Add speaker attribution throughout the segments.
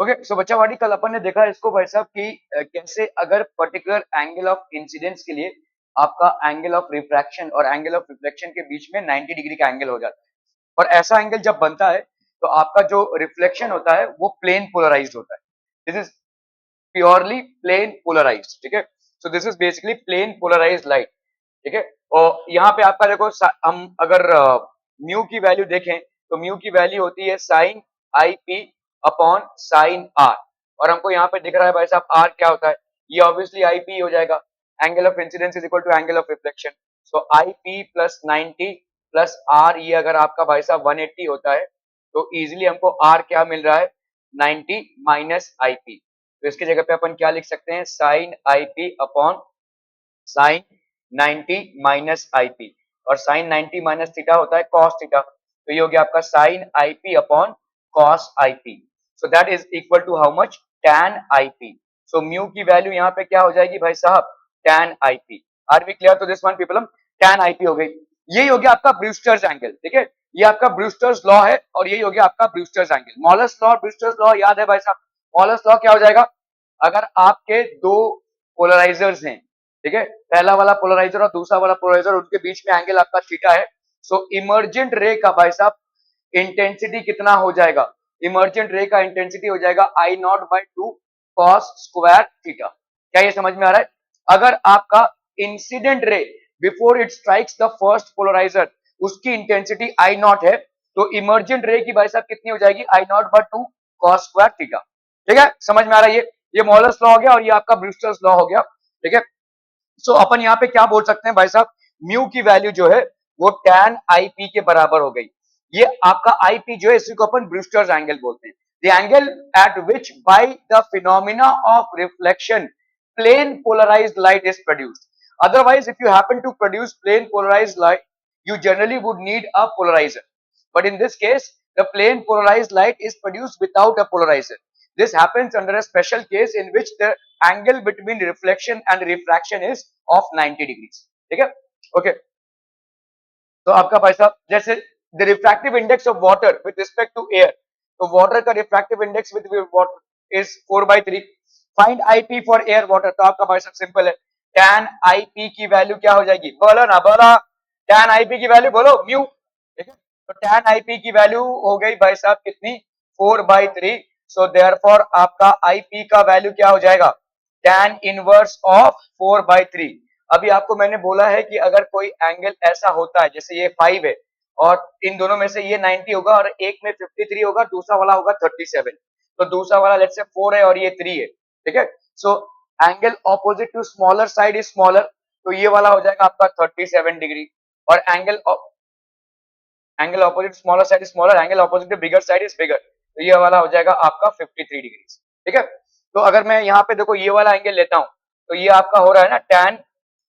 Speaker 1: Okay so बच्चा वाड़ी कल अपन ने देखा इसको भाई साहब कि कैसे अगर पर्टिकुलर एंगल ऑफ इंसिडेंस के लिए आपका एंगल ऑफ रिफ्रैक्शन और एंगल ऑफ रिफ्लेक्शन के बीच में 90 डिग्री का एंगल हो जाता है। और ऐसा एंगल जब बनता है तो आपका जो रिफ्लेक्शन होता है वो प्लेन पोलराइज्ड होता है। This is purely plane polarised, ठीक है। So this is basically plane polarised light, ठीक है। और यहाँ पे आपका देखो हम अगर म्यू की वैल्यू देखें तो म्यू की वैल्यू होती है sine I P upon sine r. और हमको यहाँ पे दिख रहा है भाई साहब आर क्या होता है, ये ऑब्वियसली आई पी हो जाएगा। Angle of incidence is equal to angle of reflection. So i p plus 90 plus r, ये अगर आपका भाई साहब 180 होता है तो इजिली हमको आर क्या मिल रहा है 90 माइनस आई पी। तो इसकी जगह पे अपन क्या लिख सकते हैं sine I P upon sine 90 minus IP. और साइन 90 माइनस थीटा होता है कॉस थीटा, तो ये हो गया आपका sine IP upon cos IP. So that is equal to how much tan IP. सो म्यू की वैल्यू यहाँ पे क्या हो जाएगी भाई साहब tan IP. Are we clear? तो this one people tan IP हो गई। यही हो गया आपका ब्रूस्टर्स एंगल, ठीक है। ये आपका ब्रूस्टर्स लॉ है और यही हो गया आपका Brewster's angle. मॉलस law Brewster's law याद है भाई साहब? मॉलस लॉ क्या हो जाएगा, अगर आपके दो पोलराइजर्स हैं, ठीक है, पहला वाला पोलराइजर और दूसरा वाला पोलराइजर, उनके बीच में एंगल आपका थीटा है। सो इमर्जेंट रे का भाई साहब इंटेंसिटी कितना हो जाएगा, इमर्जेंट रे का इंटेंसिटी हो जाएगा I not by two cos square theta. क्या ये समझ में आ रहा है? अगर आपका incident ray before it strikes the first polariser उसकी इंटेंसिटी आई नॉट है, तो इमर्जेंट रे की भाई साहब कितनी हो जाएगी I not by two cos square theta. ठीक है, समझ में आ रहा है? ये मॉलस लॉ हो गया और ये आपका ब्रूस्टर्स लॉ हो गया, ठीक है। सो अपन यहाँ पे क्या बोल सकते हैं भाई साहब, म्यू की वैल्यू जो है वो टैन आईपी के बराबर हो गई। ये आपका आईपी जो है इसी को अपन ब्रूस्टर्स एंगल बोलते हैं। The angle at which by the phenomena of reflection plane polarised light is produced. Otherwise, if you happen to produce plain polarized light, you generally would need a polarizer. But in this case, the plain polarized light is produced without a polarizer. This happens under a special case in which the angle between reflection and refraction is of 90 degrees. ठीक है? Okay. तो आपका भाई साहब जैसे the refractive index of water with respect to air, तो water का refractive index with water is 4/3. Find IP for air water. तो आपका भाई साहब सिंपल है, tan IP की वैल्यू क्या हो जाएगी, बोलो ना बोलो, tan IP की वैल्यू बोलो म्यू, ठीक है। तो tan IP की वैल्यू हो गई भाई साहब कितनी 4/3। सो देयरफॉर आपका IP का वैल्यू क्या हो जाएगा tan इनवर्स ऑफ 4/3। अभी आपको मैंने बोला है कि अगर कोई एंगल ऐसा होता है जैसे ये 5 है और इन दोनों में से ये 90 होगा और एक में 53 होगा, दूसरा वाला होगा 37। तो दूसरा वाला लेट्स से 4 है और ये 3 है, ठीक है। So angle opposite to smaller side is smaller, तो ये वाला हो जाएगा आपका 37 डिग्री। और angle opposite smaller side is smaller, angle opposite to bigger side is bigger, तो ये वाला हो जाएगा आपका 53 डिग्री, ठीक है। तो अगर मैं यहाँ पे देखो ये वाला एंगल लेता हूं तो ये आपका हो रहा है ना tan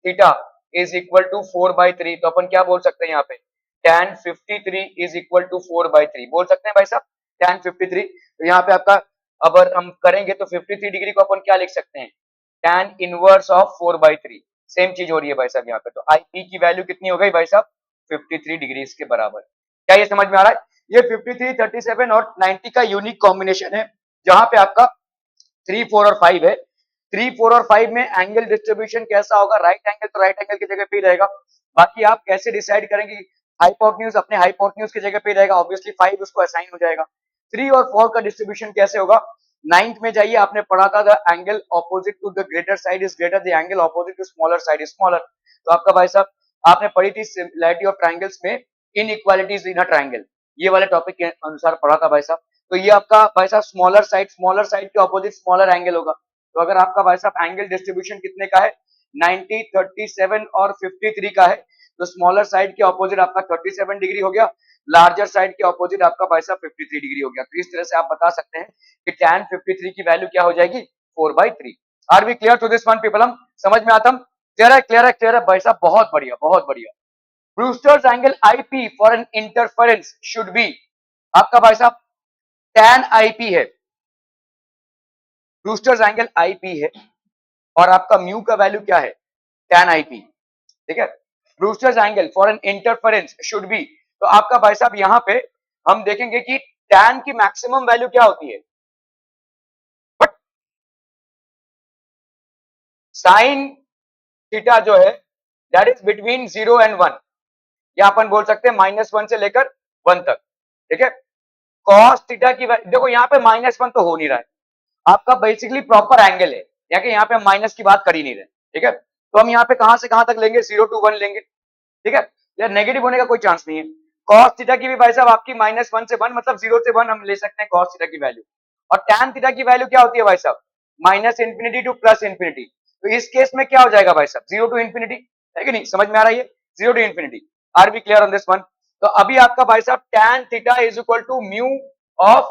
Speaker 1: theta is equal to 4/3। तो अपन क्या बोल सकते हैं यहाँ पे tan 53 इज इक्वल टू 4/3 बोल सकते हैं भाई साहब, tan 53। तो यहाँ पे आपका अगर हम करेंगे तो 53 डिग्री को अपन क्या लिख सकते हैं tan इनवर्स ऑफ 4/3। सेम चीज हो रही है भाई साहब यहाँ पे। तो आई पी की वैल्यू कितनी हो गई भाई साहब 53 डिग्री के बराबर। क्या ये समझ में आ रहा है? ये 53, 37 और 90 का यूनिक कॉम्बिनेशन है जहां पे आपका 3, 4 और 5 है। 3, 4 और 5 में एंगल डिस्ट्रीब्यूशन कैसा होगा, राइट एंगल तो राइट एंगल की जगह पे ही रहेगा। बाकी आप कैसे डिसाइड करेंगे, हाइपोटेन्यूज अपने हाइपोटेन्यूज की जगह पे रहेगा, ऑब्वियसली 5 उसको असाइन हो जाएगा। 3 और 4 का डिस्ट्रीब्यूशन कैसे होगा, 9th में जाइए आपने पढ़ा था the angle opposite to the greater side is greater, the angle opposite to smaller side is smaller. तो आपका भाई साहब आपने पढ़ी थी सिमिलैरिटी ऑफ ट्रायंगल्स में इनइक्वालिटीज इन अ ट्रायंगल, ये वाले टॉपिक के अनुसार पढ़ा था भाई साहब। तो ये आपका भाई साहब स्मॉलर साइड के ऑपोजिट स्मॉलर एंगल होगा। तो अगर आपका भाई साहब एंगल डिस्ट्रीब्यूशन कितने का है 90, 37 और 53 का है, तो स्मॉलर साइड के ऑपोजिट आपका 37 डिग्री हो गया, लार्जर साइड के ऑपोजिट आपका भाई साहब 53 डिग्री हो गया। तो इस तरह से आप बता सकते हैं कि tan 53 की वैल्यू क्या हो जाएगी 4/3। Are we clear to this one people? हम समझ में आता? क्लियर है, क्लियर है, क्लियर है भाई साहब, बहुत बढ़िया बहुत बढ़िया। Brewster's angle IP for an interference should be, आपका भाई साहब tan आईपी है, ब्रूस्टर्स एंगल आईपी है और आपका म्यू का वैल्यू क्या है tan आईपी, ठीक है। Brewster's angle for an interference should be, तो आपका भाई साहब यहाँ पे हम देखेंगे कि tan की मैक्सिमम वैल्यू क्या होती है साइन थीटा जो है दैट इज बिटवीन 0 and 1, या अपन बोल सकते हैं -1 से लेकर 1 तक, ठीक है। कॉस थीटा की देखो यहाँ पे -1 तो हो नहीं रहा है, आपका बेसिकली प्रॉपर एंगल है, या कि यहाँ पे हम माइनस की बात कर ही नहीं रहे, ठीक है। तो हम यहाँ पे कहां से कहां तक लेंगे, 0 to 1 लेंगे, ठीक है। यार नेगेटिव होने का कोई चांस नहीं है। कॉस थीटा की भी भाई साहब आपकी -1 से 1 मतलब 0 से 1 हम ले सकते हैं कॉस थीटा की वैल्यू। और टैन थीटा की वैल्यू क्या होती है भाई साहब, -∞ to +∞। तो इस केस में क्या हो जाएगा भाई साहब, 0 to ∞, है कि नहीं, समझ में आ रहा है ये, 0 to ∞। Are we clear on this one. तो अभी आपका भाई साहब tan theta is equal to mu of,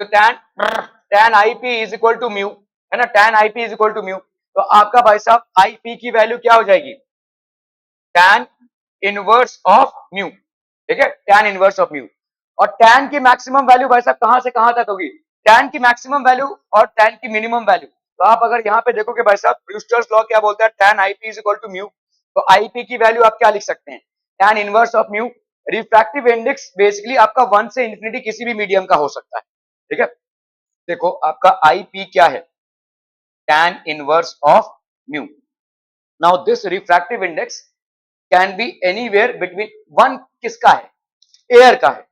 Speaker 1: तो tan I P is equal to mu, है ना, tan I P is equal to mu. तो आपका भाई साहब आई पी की वैल्यू क्या हो जाएगी, टैन इनवर्स ऑफ म्यू, ठीक है, टैन इनवर्स ऑफ म्यू। और टैन की मैक्सिमम वैल्यू भाई साहब कहां से कहां तक होगी, टैन की मैक्सिमम वैल्यू और टैन की मिनिमम वैल्यू। तो आप अगर यहां पे देखोगे भाई साहब ब्रूस्टर्स लॉ क्या बोलता है, tan i p is equal to mu. तो आईपी की वैल्यू आप क्या लिख सकते हैं, tan inverse of mu. Refractive index basically आपका 1 से इंफिनिटी किसी भी मीडियम का हो सकता है, ठीक है। देखो आपका आईपी क्या है, tan inverse of mu. Now this refractive index can be anywhere between, one किसका है, एयर का है।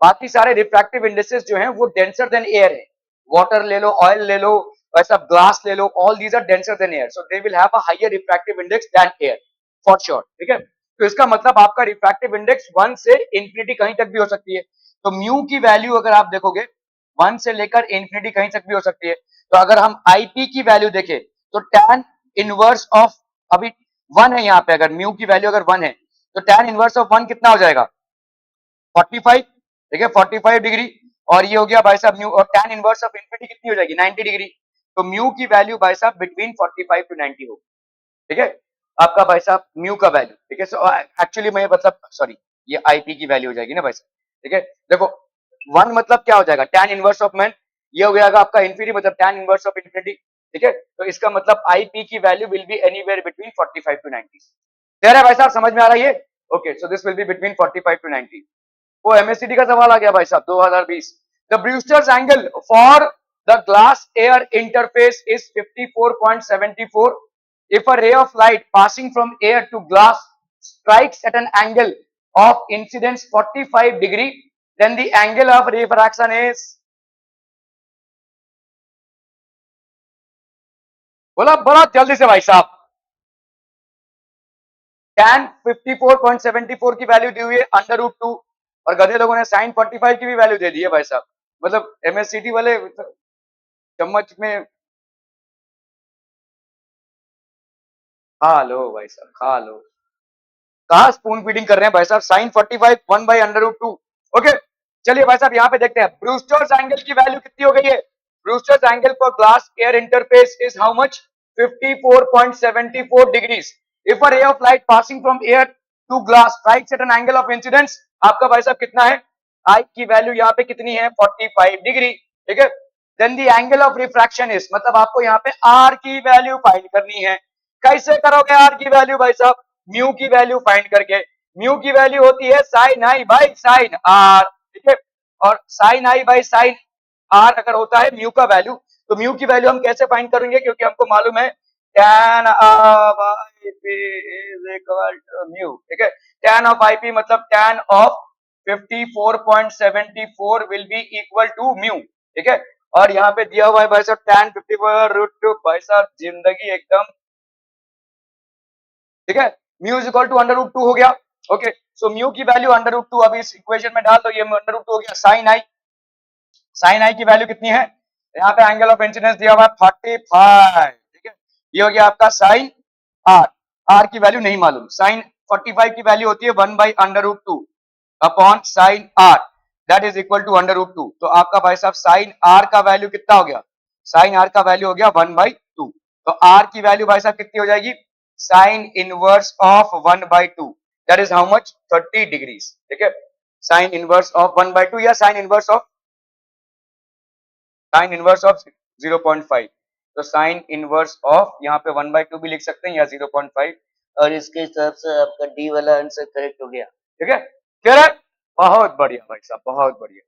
Speaker 1: बाकी सारे रिफ्रैक्टिव इंडेक्सेस जो हैं वो डेंसर देन एयर है, वाटर ले लो, ऑयल ले लो, वैसा ग्लास ले लो, all these are denser than air, so they will have a higher refractive index than air for sure, ठीक है। तो इसका मतलब आपका रिफ्रैक्टिव इंडेक्स 1 से इंफिनिटी कहीं तक भी हो सकती है। तो म्यू की वैल्यू अगर आप देखोगे 1 से लेकर इंफिनिटी कहीं तक भी हो सकती है। तो अगर हम आईपी की वैल्यू देखें तो टैन इनवर्स ऑफ, अभी 1 है यहाँ पे, अगर म्यू की वैल्यू अगर 1 है तो टैन इनवर्स ऑफ 1 कितना हो जाएगा, 45, ठीक है, 45 डिग्री। और ये हो गया भाई साहब म्यू, और टैन इनवर्स ऑफ इंफिनिटी कितनी हो जाएगी, 90 डिग्री। तो म्यू की वैल्यू भाई साहब बिटवीन 45 to 90 हो, ठीक है, आपका भाई साहब म्यू का वैल्यू, ठीक है। सो एक्चुअली मैं मतलब सॉरी, ये आईपी की वैल्यू हो जाएगी ना भाई साहब, ठीक है। देखो 1 मतलब क्या हो जाएगा, टैन इनवर्स ऑफ मैन, ये हो जाएगा आपका इंफिनिटी मतलब टैन इनवर्स ऑफ इंफिनिटी, ठीक है। तो इसका मतलब आईपी की value will be anywhere between 45 to 90। Clear है भाई साहब, समझ में आ रहा है ये, okay. So this will be between 45 to 90। वो एमएससीडी का सवाल आ गया भाई साहब 2020। The Brewster's angle for the glass air interface is 54.74। if a ray of light passing from air to glass strikes at an angle of incidence 45 degree, then the angle of refraction is, बोला बोला जल्दी से भाई साहब, tan 54.74 की value दी हुई है √2, और गधे लोगों ने sin 45 की भी वैल्यू दे दी है भाई साहब। मतलब एमएससीटी वाले चम्मच में खा लो भाई साहब, खा लो, कहा स्पून फीडिंग कर रहे हैं भाई साहब, साइन 45 1/√2, ओके। चलिए भाई साहब यहाँ पे देखते हैं ब्रूस्टर्स एंगल की वैल्यू कितनी हो गई है। Brewster's angle for glass air interface is how much, 54.74 degrees. If a ray of light passing from air to glass strikes at an angle of incidence, आपका भाई साहब कितना है, आई की वैल्यू यहाँ पे कितनी है, 45 डिग्री, ठीक है। Then the angle of refraction is, मतलब आपको यहाँ पे आर की वैल्यू फाइंड करनी है। कैसे करोगे आर की वैल्यू भाई साहब, म्यू की वैल्यू फाइंड करके। म्यू की वैल्यू होती है sine i by sine r, ठीक है। और sine i by sine r अगर होता है म्यू का वैल्यू, तो म्यू की वैल्यू हम कैसे फाइंड करेंगे, क्योंकि हमको मालूम है tan by p is equal to mu, ठीक है। tan ऑफ आई पी मतलब tan of 54.74 will be equal to mu, ठीक है। और यहाँ पे दिया हुआ है भाई साहब tan 54√2, भाई साहब जिंदगी एकदम, ठीक है। म्यू इज इक्वल टू √2 हो गया, ओके। सो म्यू की वैल्यू √2 अभी इस इक्वेशन में डाल दो, ये √2 हो गया। साइन आई, साइन आई की वैल्यू कितनी है, यहाँ पे एंगल ऑफ इंसिडेंस दिया हुआ है 45, ठीक है। ये हो गया आपका साइन आर, आर की वैल्यू नहीं मालूम, साइन 45 की वैल्यू होती है 1/√2 upon sine r, that is equal to √2। तो आपका भाई साहब साइन आर का वैल्यू कितना हो गया, साइन आर का वैल्यू हो गया 1/2। तो आर की वैल्यू भाई साहब कितनी हो जाएगी, sign inverse of 1/2, that is how much, 30 degrees, ठीक है। साइन इनवर्स ऑफ 1/2 या साइन इनवर्स ऑफ 0.5। तो साइन इनवर्स ऑफ यहाँ पे 1/2 भी लिख सकते हैं या 0.5, और इसके हिसाब से आपका डी वाला आंसर करेक्ट हो गया, ठीक है। क्लियर है, बहुत बढ़िया भाई साहब, बहुत बढ़िया।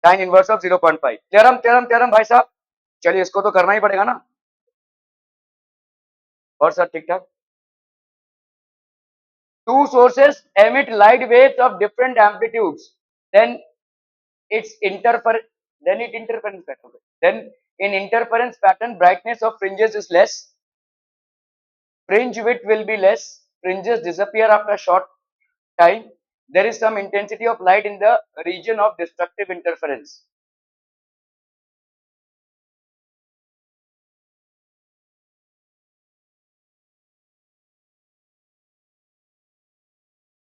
Speaker 1: Sign inverse of 0.5, theorem theorem theorem भाई साहब, चलिए इसको तो करना ही पड़ेगा ना। और सर ठीक ठाक। Two sources emit light waves of different amplitudes. Then its interfer then it interference pattern. Then in interference pattern, brightness of fringes is less. Fringe width will be less. Fringes disappear after a short time. There is some intensity of light in the region of destructive interference.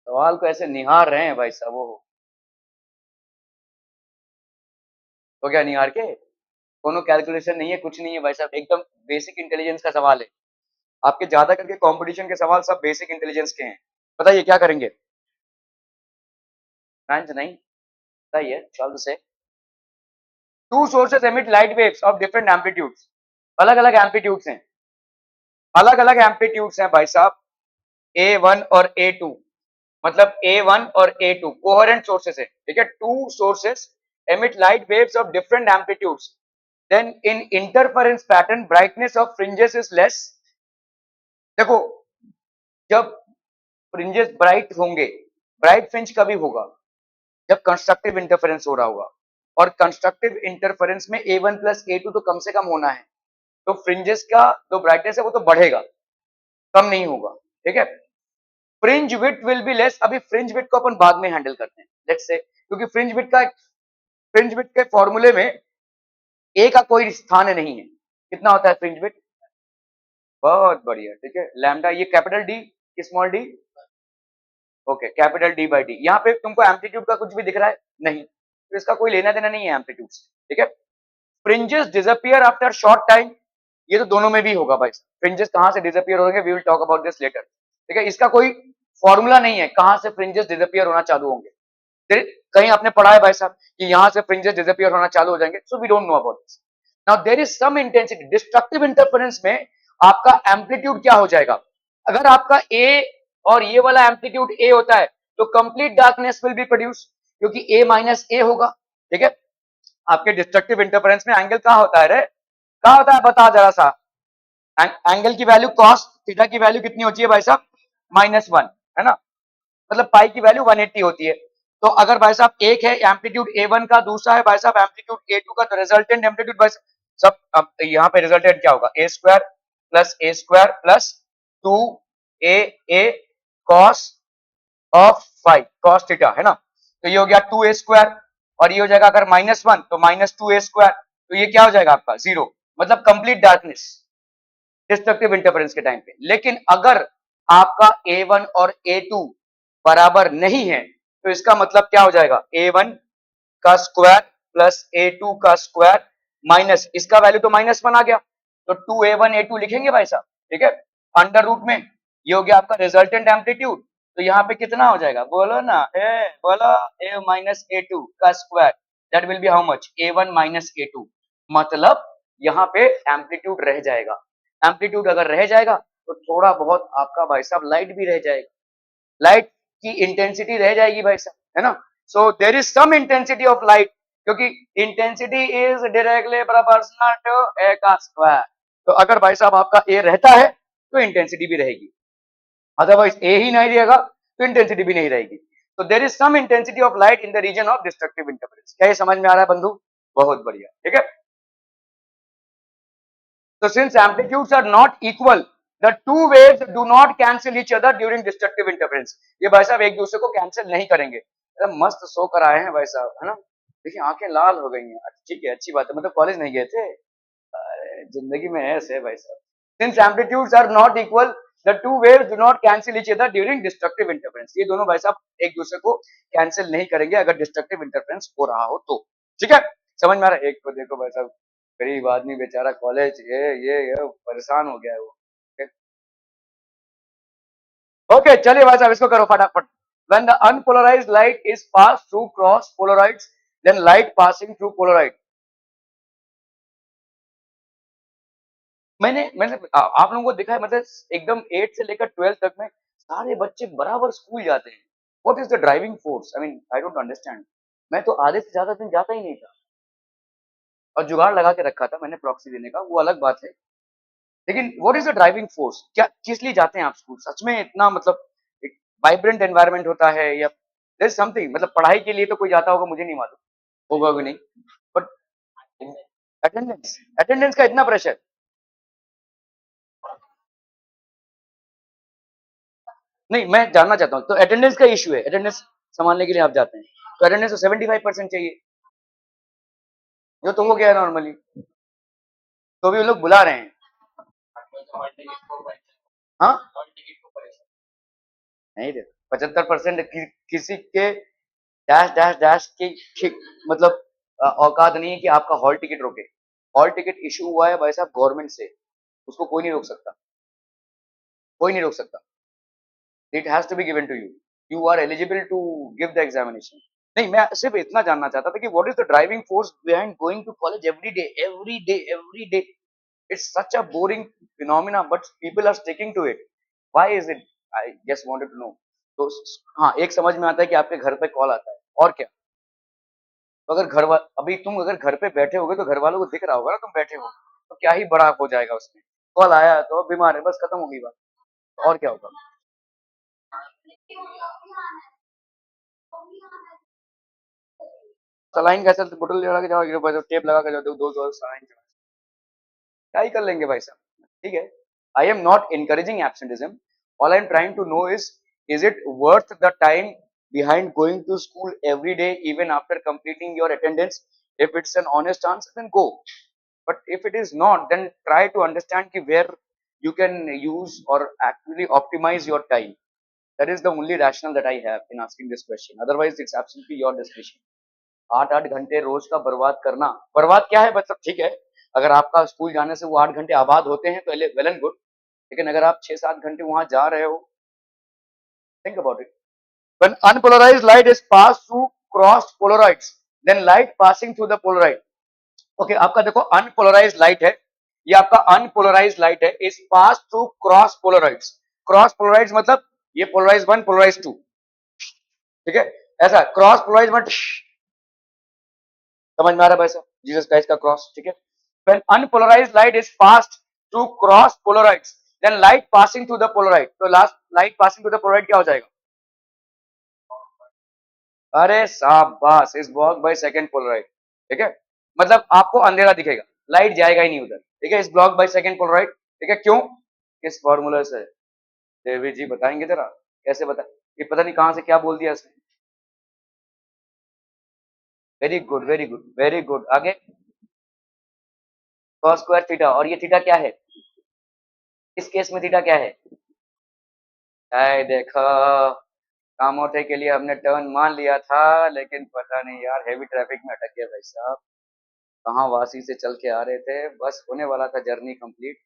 Speaker 1: सवाल को ऐसे निहार रहे हैं भाई साहब, वो हो गया निहार के। कोनो कैलकुलेशन नहीं है, कुछ नहीं है भाई साहब, एकदम बेसिक इंटेलिजेंस का सवाल है। आपके ज्यादा करके कंपटीशन के सवाल सब बेसिक इंटेलिजेंस के हैं। बताइए क्या करेंगे? 9th नहीं, बताइए, चल से। To sources emit light waves of different amplitudes. अलग अलग एम्पलीट्यूड्स हैं, अलग अलग एम्पलीट्यूड्स हैं भाई साहब। A1 और A2, मतलब A1 और A2 कोहेरेंट सोर्सेस है, ठीक है। To sources emit light waves of different amplitudes, then in interference pattern brightness of fringes is less। देखो, जब फ्रिंजेस ब्राइट होंगे, ब्राइट फ्रिंज कभी होगा? जब कंस्ट्रक्टिव इंटरफेरेंस हो रहा होगा, और कंस्ट्रक्टिव इंटरफेरेंस में A1 प्लस A2 तो कम से कम होना है, तो फ्रिंजेस का जो ब्राइटनेस है वो तो बढ़ेगा, कम नहीं होगा, ठीक है। Fringe width will be less. अभी फ्रिंज विड्थ को अपन बाद में हैंडल करते हैं, लेट्स से, क्योंकि फ्रिंज विड्थ के फॉर्मूले में ए का कोई स्थान नहीं है। कितना होता है फ्रिंज विड्थ? बहुत बढ़िया, ठीक है, लैम्डा, ये capital D, small D, okay, capital D by D. यहाँ पे तुमको एम्पलीट्यूड का कुछ भी दिख रहा है? नहीं, तो इसका कोई लेना देना नहीं है एम्पलीट्यूड से, ठीक है। Fringes disappear after short time, ये तो दोनों में भी होगा भाई। फ्रिंजेस कहां से डिसअपियर होंगे, we will talk about this later, ठीक है। इसका कोई फॉर्मूला नहीं है कहां से फ्रिंजेस डिसअपियर होना चालू होंगे। कहीं आपने पढ़ा है भाई साहब कि यहां से फ्रिंजेस डिसअपियर होना चालू हो जाएंगे? So we don't know about this. Now there is some intensity destructive interference में, आपका एम्पलीट्यूड क्या हो जाएगा? अगर आपका ए और ये वाला एम्पलीट्यूड ए होता है तो complete darkness will be produce, क्योंकि ए माइनस ए होगा, ठीक है। आपके डिस्ट्रक्टिव इंटरफेरेंस में एंगल कहां होता है रे? कहां होता है बता जरा सा। एंगल की वैल्यू कॉस थीटा की वैल्यू कितनी होती है भाई साहब? -1, है ना, मतलब पाई की वैल्यू 180 होती है। तो अगर भाई साहब एक है एम्पलीट्यूड A1 का, दूसरा है भाई साहब एम्पलीट्यूड A2 का, तो रिजल्टेंट एम्पलीट्यूड भाई सब, अब यहाँ पे रिजल्टेंट क्या होगा? A² plus 2AA cos of five cos theta, है ना। तो ये हो गया 2A², और ये हो जाएगा अगर -1 तो -2A², तो ये क्या हो जाएगा आपका? 0, मतलब कंप्लीट डार्कनेस डिस्ट्रक्टिव इंटरफेरेंस के टाइम पे। लेकिन अगर आपका A1 और A2 बराबर नहीं है, तो इसका मतलब क्या हो जाएगा? A1 का स्क्वायर प्लस A2 का स्क्वायर माइनस, इसका वैल्यू तो -1 आ गया, तो 2A1 A2 लिखेंगे भाई साहब, ठीक है, अंडर रूट में। ये हो गया आपका रिजल्टेंट एम्पलीट्यूड। तो यहाँ पे कितना हो जाएगा? बोलो ना, बोलो, A माइनस A2 का square, that will be how much? A1 minus A2, मतलब यहाँ पे एम्पलीट्यूड रह जाएगा। एम्पलीट्यूड अगर रह जाएगा तो थोड़ा बहुत आपका भाई साहब लाइट भी रह जाएगा, लाइट की इंटेंसिटी रह जाएगी भाई साहब, है ना। So there is some intensity of light, क्योंकि intensity is directly proportional to A का स्क्वायर। तो अगर भाई साहब आपका ए रहता है तो इंटेंसिटी भी रहेगी, अदरवाइज ए ही नहीं रहेगा तो इंटेंसिटी भी नहीं रहेगी। तो there is some intensity of light in the region of destructive interference. क्या ये समझ में आ रहा है बंधु? बहुत बढ़िया, ठीक है। So since amplitudes are not equal, the two waves do not cancel each other during destructive interference। ये भाई साहब एक दूसरे को कैंसिल नहीं करेंगे। अरे मस्त सो कर आए हैं भाई साहब, है ना। देखिए आंखें लाल हो गई हैं, ठीक है, अच्छी बात है, मतलब कॉलेज नहीं गए थे। अरे जिंदगी में ऐसे है भाई साहब। Since amplitudes are not equal, the two waves do not cancel each other during destructive interference। ये दोनों भाई साहब एक दूसरे को कैंसिल नहीं करेंगे अगर डिस्ट्रक्टिव इंटरफेरेंस हो रहा हो तो, ठीक है। समझ में आ रहा है? एक तो देखो भाई साहब, गरीब आदमी बेचारा कॉलेज ये परेशान हो गया है वो। ओके चलिए भाई साहब इसको करो फटाफट। When the unpolarized light is passed through cross polarites, then light passing through polarites। मैंने आप लोगों को देखा है, मतलब एकदम 8 से लेकर 12 तक में सारे बच्चे बराबर स्कूल जाते हैं। What is the driving force? I mean I don't understand. मैं तो आधे से ज्यादा दिन जाता ही नहीं था, और जुगाड़ लगा के रखा था मैंने प्रॉक्सी देने का, वो अलग बात है। लेकिन what is the driving force, क्या किस लिए जाते हैं आप स्कूल, सच में इतना मतलब एक वाइब्रेंट एनवायरनमेंट होता है, या देयर इज समथिंग, मतलब पढ़ाई के लिए तो कोई जाता होगा, मुझे नहीं मालूम, होगा भी नहीं, बट अटेंडेंस, अटेंडेंस का इतना प्रेशर। नहीं, मैं जानना चाहता हूँ, तो अटेंडेंस का इश्यू है, अटेंडेंस संभालने के लिए आप जाते हैं, तो अटेंडेंस तो 75% चाहिए, जो तो हो गया नॉर्मली, तो भी वो लोग बुला रहे हैं। हाँ, नहीं रे, 75% किसी के डैश डैश डैश की मतलब औकात नहीं है कि आपका हॉल टिकट रोके। हॉल टिकट इशू हुआ है भाई साहब गवर्नमेंट से, उसको कोई नहीं रोक सकता, कोई नहीं रोक सकता। It has to be given to you, you are eligible to give the examination. नहीं, मैं सिर्फ इतना जानना चाहता था कि what is the driving force behind going to college every day, every day, every day. It's such a boring phenomena but people are sticking to it, why is it, I just wanted to know. तो हाँ, एक समझ में आता है कि आपके घर पे कॉल आता है, और क्या। तो अगर अभी तुम अगर घर पे बैठे होगे तो घर वालों को दिख रहा होगा ना तुम बैठे हो, तो क्या ही बड़ा हो जाएगा उसमें, कॉल आया तो बीमार है, बस खत्म हो गई बात, और क्या होगा। सलाइन कैसे बोतल लगा के जाओ, टेप लगा के जाओ, दो दो सलाइन, क्या ही कर लेंगे भाई साहब, ठीक है। I am not encouraging absenteeism, all I'm trying to know is it worth the time behind going to school every day even after completing your attendance? If it's an honest answer then go, but if it is not then try to understand ki where you can use or actually optimize your time. That is the only rationale that I have in asking this question, otherwise it's absolutely your discretion. 8-8 घंटे रोज का बर्बाद करना, बर्बाद क्या है मतलब, ठीक है, अगर आपका स्कूल जाने से वो 8 घंटे आबाद होते हैं तो वेल एंड गुड, लेकिन अगर आप 6-7 घंटे वहां जा रहे हो, think about it. When unpolarized light is passed through crossed polarides, then light passing through the polarized, okay आपका देखो अनपोलराइज लाइट है, ये आपका अनपोलराइज लाइट है, is pass through cross polaroids. Cross polaroids मतलब ये पोलराइज 1 पोलराइज 2, ठीक है, ऐसा क्रॉस पोलराइज मत, समझ में आ रहा है भाई साहब, जीसस क्राइस्ट का क्रॉस, ठीक है। When unpolarized light is passed through cross polaroids, then light passing through the polaroid, तो last light passing through the polaroid क्या हो जाएगा, अरे शाबाश, is walk by second polaroid, ठीक है, मतलब आपको अंधेरा दिखेगा, लाइट जाएगा ही नहीं उधर, ठीक है, इस ब्लॉक बाय सेकंड पोलराइड, ठीक है, क्यों, किस फॉर्मूला से, देवी जी बताएंगे जरा, कैसे बता, ये पता नहीं कहां से क्या बोल दिया इसने, very good very good very good, आगे, cos स्क्वायर थीटा, और ये थीटा क्या है, इस केस में थीटा क्या है, हाय देखो, कामोठे के लिए हमने टर्न मान लिया था, लेकिन पता नहीं यार हेवी ट्रैफिक में अटक गया भाई साहब, कहाँ वासी से चल के आ रहे थे, बस होने वाला था जर्नी कंप्लीट।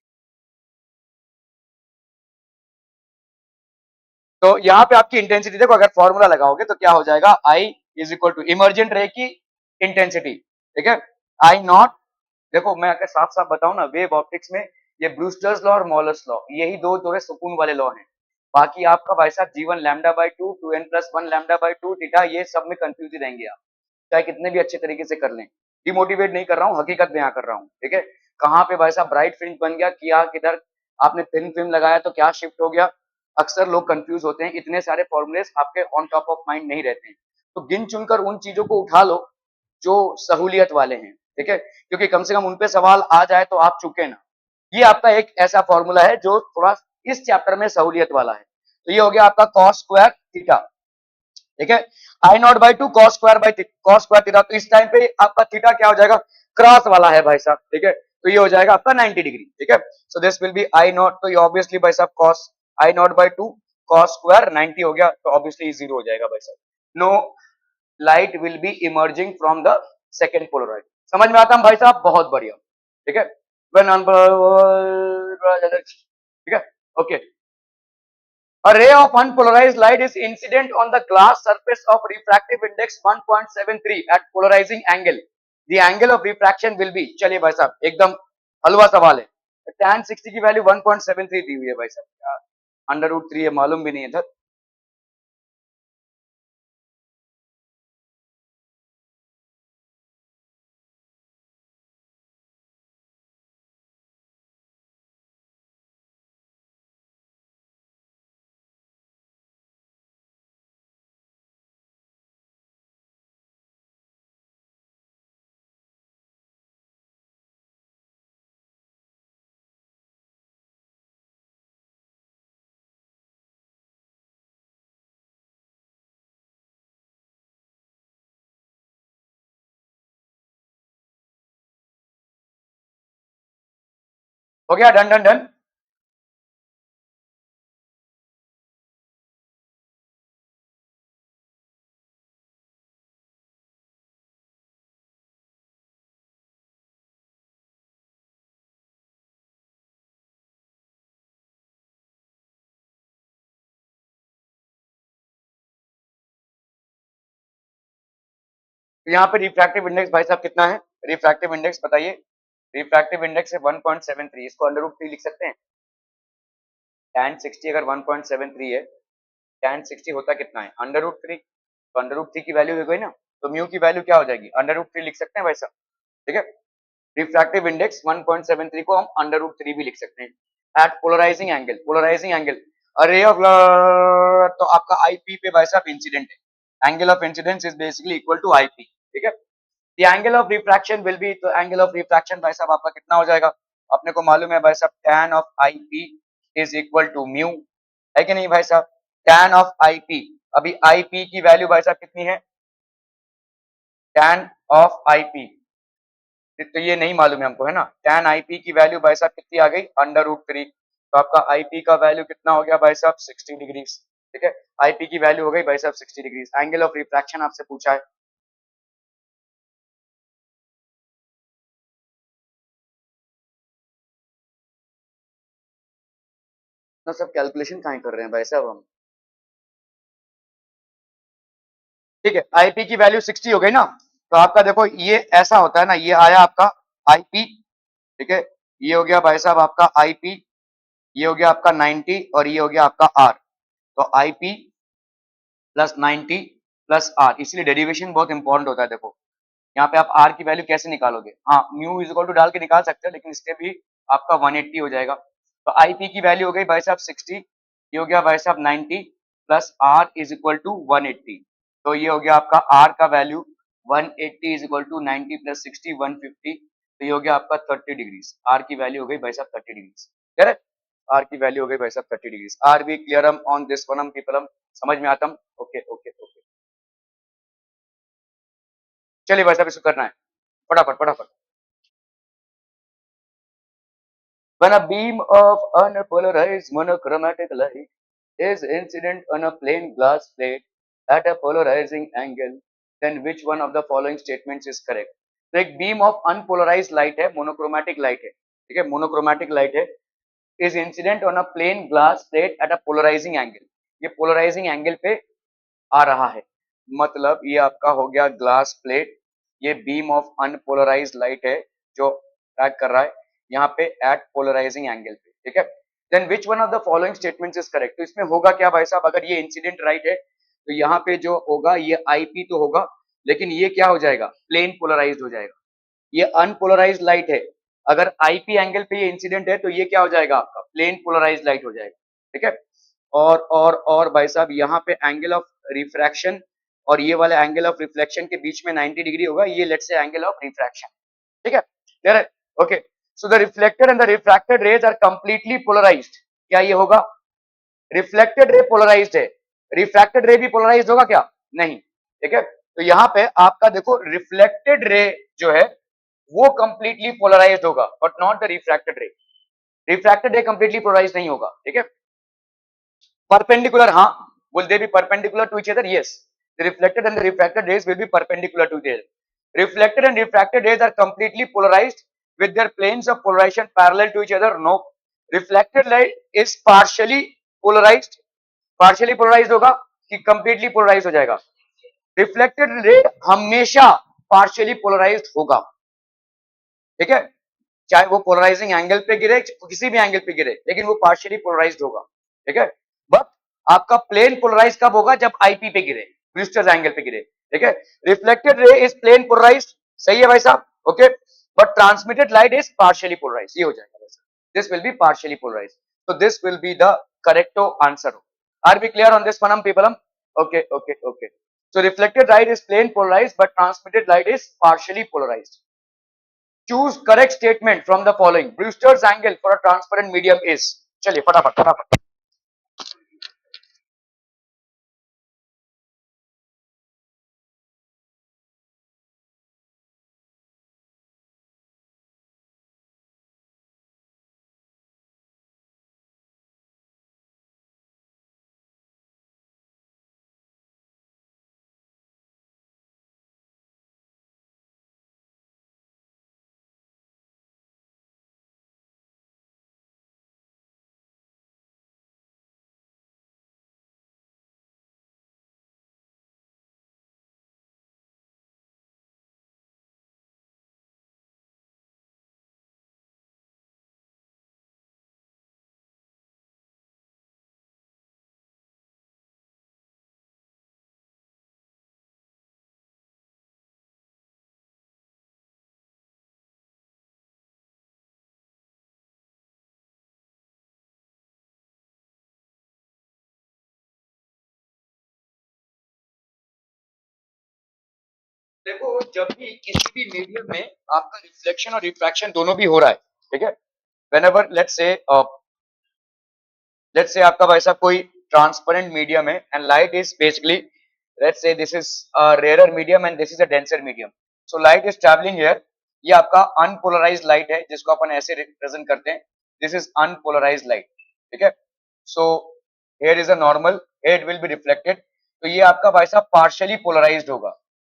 Speaker 1: तो यहाँ पे आपकी इंटेंसिटी देखो, अगर फॉर्मूला लगाओगे तो क्या हो जाएगा, I is equal to emergent ray की इंटेंसिटी, ठीक है, आई नॉट, देखो मैं अगर साफ साफ बताऊं ना, वेव ऑप्टिक्स में ये ब्रूस्टर्स लॉ और मॉलस लॉ, यही दो थोड़े सुकून वाले लॉ हैं, बाकी आपका भाई साहब जीवन lambda by two, 2n+1 lambda by two theta, ये सब में कंफ्यूज ही रहेंगे आप, चाहे कितने भी अच्छे तरीके से कर लें, डिमोटिवेट नहीं कर रहा हूँ, हकीकत बयां कर रहा हूँ, ठीक है। कहाँ पे भाई साहब ब्राइट फ्रिंज बन गया, किया किधर, आपने थिन फिल्म लगाया तो क्या शिफ्ट हो गया, अक्सर लोग कंफ्यूज होते हैं, इतने सारे फॉर्मुलेस आपके ऑन टॉप ऑफ माइंड नहीं रहते हैं, तो गिन चुनकर उन चीजों को उठा लो जो सहूलियत वाले हैं, ठीक है, क्योंकि कम से कम उन पे सवाल आ जाए तो आप चुके ना। ये आपका एक ऐसा फॉर्मूला है जो थोड़ा इस चैप्टर में सहूलियत वाला है, तो ये हो गया आपका कॉस स्क्वायर थीटा, ठीक है, I not by two cos square theta, तो इस टाइम पे आपका थीटा क्या हो जाएगा, क्रॉस वाला है भाई साहब, ठीक है, तो ये हो जाएगा आपका 90 डिग्री, ठीक है, so this will be i not, तो ये ऑब्वियसली भाई साहब cos i not by two cos square 90 हो गया, तो ऑब्वियसली जीरो हो जाएगा भाई साहब, no light will be emerging from the second polaroid, समझ में आता है भाई साहब, बहुत बढ़िया, ठीक है, ठीक है, okay. A ray of unpolarized light is incident on the glass surface of refractive index 1.73 at polarizing angle. The angle of refraction will be, चलिए भाई साहब एकदम हलवा सवाल है, tan 60 की वैल्यू 1.73 दी हुई है भाई साहब, अंडर रूट 3 है, मालूम भी नहीं है था, हो गया, डन डन डन। तो यहाँ पे रिफ्रैक्टिव इंडेक्स भाई साहब कितना है, रिफ्रैक्टिव इंडेक्स बताइए। रिफ्रैक्टिव इंडेक्स है 1.73, इसको अंडर रूट 3 लिख सकते हैं। tan 60 अगर 1.73 है, tan 60 होता कितना है, अंडर रूट 3। तो अंडर रूट 3 की वैल्यू हो गई ना, तो म्यू की वैल्यू क्या हो जाएगी, अंडर रूट 3 लिख सकते हैं भाई साहब। ठीक है, रिफ्रैक्टिव इंडेक्स 1.73 को हम अंडर रूट 3 भी लिख सकते हैं। At polarizing angle, polarizing angle अरे ऑफ, तो आपका आईपी पे भाई साहब इंसिडेंट है, angle of incidence is basically equal to IP. ठीक है, the angle of refraction will be, तो एंगल ऑफ रिफ्रैक्शन भाई साहब आपका कितना हो जाएगा, अपने को मालूम है भाई साहब tan of IP is equal to mu, है कि नहीं भाई साहब, tan ऑफ आईपी। अभी आईपी की वैल्यू भाई साहब कितनी है, tan ऑफ आईपी, तो ये नहीं मालूम है हमको, है ना, tan आईपी की वैल्यू भाई साहब कितनी आ गई, अंडर रूट 3। तो आपका आईपी का वैल्यू कितना हो गया भाई साहब, 60 डिग्रीज। ठीक है, आईपी की वैल्यू हो गई भाई साहब 60 डिग्रीज। एंगल ऑफ रिफ्रैक्शन आपसे पूछा है, तो सब कैलकुलेशन कहाँ कर रहे हैं भाई साहब हम। ठीक है, आईपी की वैल्यू 60 हो गई ना, तो आपका देखो ये ऐसा होता है ना, ये आया आपका आईपी। ठीक है, ये हो गया भाई साहब आपका आईपी, ये हो गया आपका 90 और ये हो गया आपका आर। तो आईपी प्लस 90 प्लस आर, इसलिए डेरिवेशन बहुत इंपॉर्टेंट होता है। देखो यहाँ पे आप आर की वैल्यू कैसे निकालोगे, हाँ म्यू इज इक्वल टू डाल के निकाल सकते हैं, लेकिन इसके भी आपका 180 हो जाएगा। तो आईपी की वैल्यू हो गई भाई साहब 60, ये हो गया भाई साहब 90 plus r is equal to 180। तो ये हो गया आपका आर का value 180 is equal to 90 plus 60 150। तो ये हो गया आपका 30 डिग्रीज, आर की वैल्यू हो गई भाई साहब 30 डिग्रीज। करेक्ट, आर की वैल्यू हो गई भाई साहब 30 degrees. Are we clear on this one people, समझ में आता। ओके ओके ओके, चलिए भाई साहब इसको करना है फटाफट फटाफट। When a beam of unpolarized monochromatic light is incident on a plain glass plate at a polarizing angle, then which one of the following statements is correct? तो एक बीम ऑफ अनपोलराइज लाइट है, monochromatic light है, ठीक है, monochromatic light है, is incident on a plane glass plate at a polarizing angle. ये polarizing angle पे आ रहा है, मतलब ये आपका हो गया ग्लास प्लेट, ये बीम ऑफ अनपोलराइज लाइट है जो एक्ट कर रहा है यहाँ पे एट पोलराइजिंग एंगल पे। ठीक है, then which one of the following statements is correct. तो इसमें होगा क्या भाई साहब, अगर ये इंसिडेंट राइट है तो यहाँ पे जो होगा ये आईपी तो होगा, लेकिन ये क्या हो जाएगा, प्लेन पोलराइज हो जाएगा। ये अनपोलराइज लाइट है, अगर आईपी एंगल पे ये इंसिडेंट है तो ये क्या हो जाएगा, आपका प्लेन पोलराइज लाइट हो जाएगा। ठीक है, और भाई साहब यहाँ पे एंगल ऑफ रिफ्रैक्शन और ये वाला एंगल ऑफ रिफ्लेक्शन के बीच में 90 डिग्री होगा, ये लेट से एंगल ऑफ रिफ्रैक्शन। ठीक है, क्लियर है, okay. So the reflected and the refracted rays are completely polarized, क्या ये होगा, रिफ्लेक्टेड रे पोलराइज्ड है, रिफ्रैक्टेड रे भी पोलराइज्ड होगा क्या, नहीं। ठीक है, तो यहाँ पे आपका देखो रिफ्लेक्टेड रे जो है वो कंप्लीटली पोलराइज्ड होगा but not the refracted ray, refracted ray completely polarized नहीं होगा। ठीक है, perpendicular, हाँ, will they be perpendicular to each other, yes, the reflected and the refracted rays will be perpendicular to each other, reflected and refracted rays are completely polarized with their planes of polarization parallel to each other, no, reflected light is partially polarized होगा कि completely polarized हो जाएगा, reflected ray हमेशा partially polarized होगा। ठीक है, चाहे वो पोलराइजिंग एंगल पे गिरे, किसी भी एंगल पे गिरे, लेकिन वो पार्शियली पोलराइज्ड होगा। ठीक है, बट आपका प्लेन पोलराइज कब होगा, जब आईपी पे गिरे, ब्रूस्टर्स एंगल पे गिरे। ठीक है, reflected ray is plane polarised, सही है भाई साहब, okay, but transmitted light is partially polarized, ये हो जाएगा भाई साहब, this will be partially polarized, तो this will be the correct answer. Are we clear on this one people, okay okay okay. So reflected light is plane polarized but transmitted light is partially polarized. Choose correct statement from the following. Brewster's angle for a transparent medium is, चलिए फटाफट फटाफट। देखो जब भी किसी भी medium में आपका रिफ्लेक्शन और रिफ्रैक्शन दोनों भी हो रहा है, ठीक है, whenever let's say आपका भाई साहब कोई ट्रांसपेरेंट मीडियम है and light is basically let's say this is a rarer medium and this is a denser medium, so light is traveling here, ये आपका unpolarized light है जिसको अपन ऐसे रिप्रेजेंट करते हैं, this is unpolarized light, ठीक है, so here is a normal, here it will be reflected, तो ये आपका भाई साहब पार्शियली पोलराइज्ड होगा,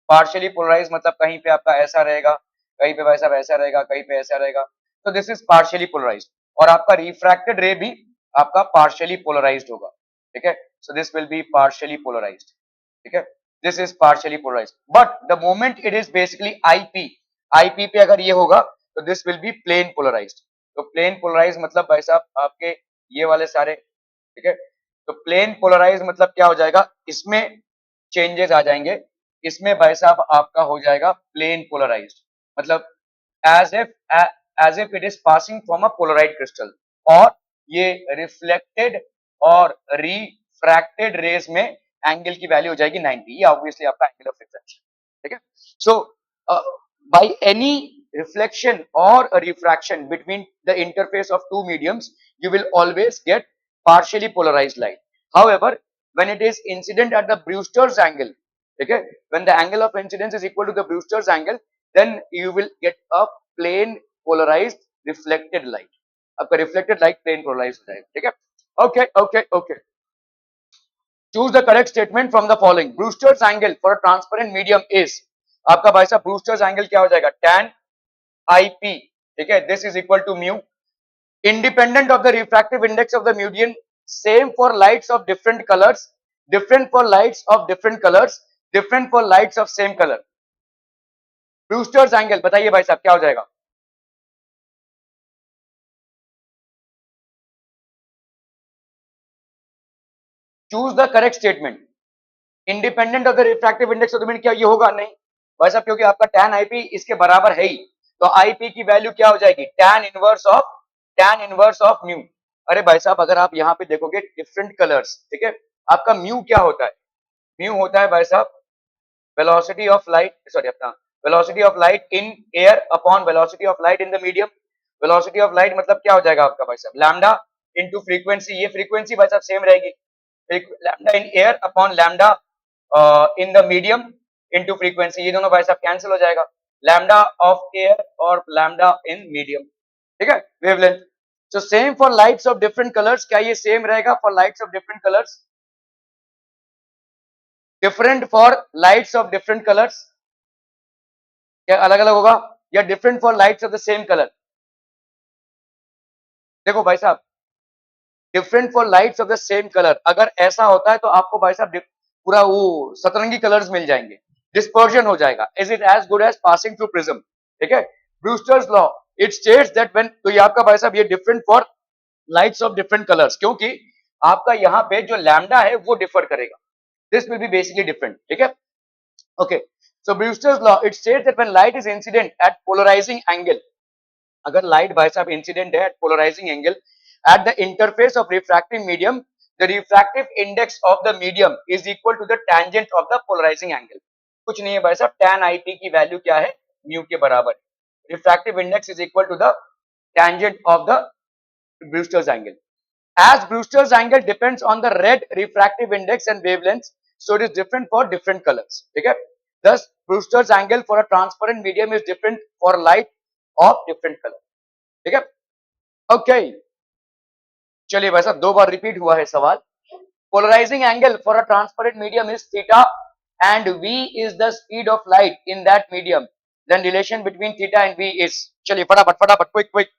Speaker 1: पार्शियली पोलराइज मतलब कहीं पे आपका ऐसा रहेगा, कहीं पे भाई साहब ऐसा रहेगा, कहीं पे ऐसा रहेगा, तो दिस इज पार्शियली पोलराइज्ड, और आपका रिफ्रैक्टेड रे भी आपका पार्शियली पोलराइज्ड होगा, ठीक है, so this will be partially polarized, ठीक है, this is partially polarized, but the moment it is basically IP, IP पे अगर ये होगा तो this will be plane polarized, तो प्लेन पोलराइज्ड मतलब भाई साहब आपके ये वाले सारे, ठीक है, तो प्लेन पोलराइज मतलब क्या हो जाएगा, इसमें चेंजेस आ जाएंगे, इसमें भाई साहब आपका हो जाएगा प्लेन पोलराइज्ड, मतलब as if as if it is passing from a polarized crystal, और ये रिफ्लेक्टेड और रिफ्रैक्टेड रेज में एंगल की वैल्यू हो जाएगी 90, ये ऑब्वियसली आपका एंगल ऑफ रिफ्लेक्शन, ठीक है, सो by any reflection or a refraction between the interface of two mediums, you will always get partially polarized light. However, when it is incident at the Brewster's angle, okay, when the angle of incidence is equal to the Brewster's angle, then you will get a plane polarized reflected light. आपका reflected light plane polarized हो जाएगा, ठीक है, okay, okay, okay. Choose the correct statement from the following. Brewster's angle for a transparent medium is, आपका भाई साहब Brewster's angle क्या हो जाएगा, tan IP, ठीक है, this is equal to mu, independent of the refractive index of the medium, same for lights of different colors, different for lights of different colors, different for lights of same color. Brewster's angle बताइए भाई साहब क्या हो जाएगा, choose the correct statement, independent of the refractive index of the medium, क्या ये होगा, नहीं भाई साहब, क्योंकि आपका tan IP इसके बराबर है ही, तो IP की वैल्यू क्या हो जाएगी, tan इनवर्स ऑफ म्यू, अरे भाई साहब अगर आप यहाँ पे देखोगे डिफरेंट कलर्स, ठीक है, आपका म्यू क्या होता है, म्यू होता है भाई साहब velocity of light, sorry अपना velocity of light in air upon velocity of light in the medium, velocity of light मतलब क्या हो जाएगा आपका भाई साहब lambda into frequency, ये frequency भाई साहब सेम रहेगी, lambda in air upon lambda in the medium into frequency, ये दोनों भाई साहब कैंसिल हो जाएगा, lambda of air और lambda in medium, ठीक है, wavelength, so same for lights of different colors, क्या ये सेम रहेगा for lights of different colors, different for lights of different colors, क्या अलग अलग होगा, या different for lights of the same colour, देखो भाई साहब different for lights of the same colour, अगर ऐसा होता है तो आपको भाई साहब पूरा वो सतरंगी कलर्स मिल जाएंगे, डिस्पर्जन हो जाएगा, is it as good as passing through prism, ठीक है, Brewster's law, it states that when, तो ये आपका भाई साहब ये different for lights of different colours, क्योंकि आपका यहाँ पे जो लैम्डा है वो डिफर करेगा, this will B basically different, ठीक है, okay, so Brewster's law it states that when light is incident at polarizing angle, अगर लाइट भाई साहब इंसिडेंट है polarizing angle at the interface of refractive medium, the refractive index of the medium is equal to the tangent of the polarizing angle, कुछ नहीं है भाई साहब, tan IP की वैल्यू क्या है, म्यू के बराबर, refractive index is equal to the tangent of the Brewster's angle. As Brewster's angle depends on the red refractive index and wavelengths, so it is different for different colors. ठीक है? Thus, Brewster's angle for a transparent medium is different for light of different color. ठीक है? Okay. चलिए भाई साहब दो बार repeat हुआ है सवाल. Polarizing angle for a transparent medium is theta and V is the speed of light in that medium. Then relation between theta and V is, चलिए फटाफट फटाफट quick quick.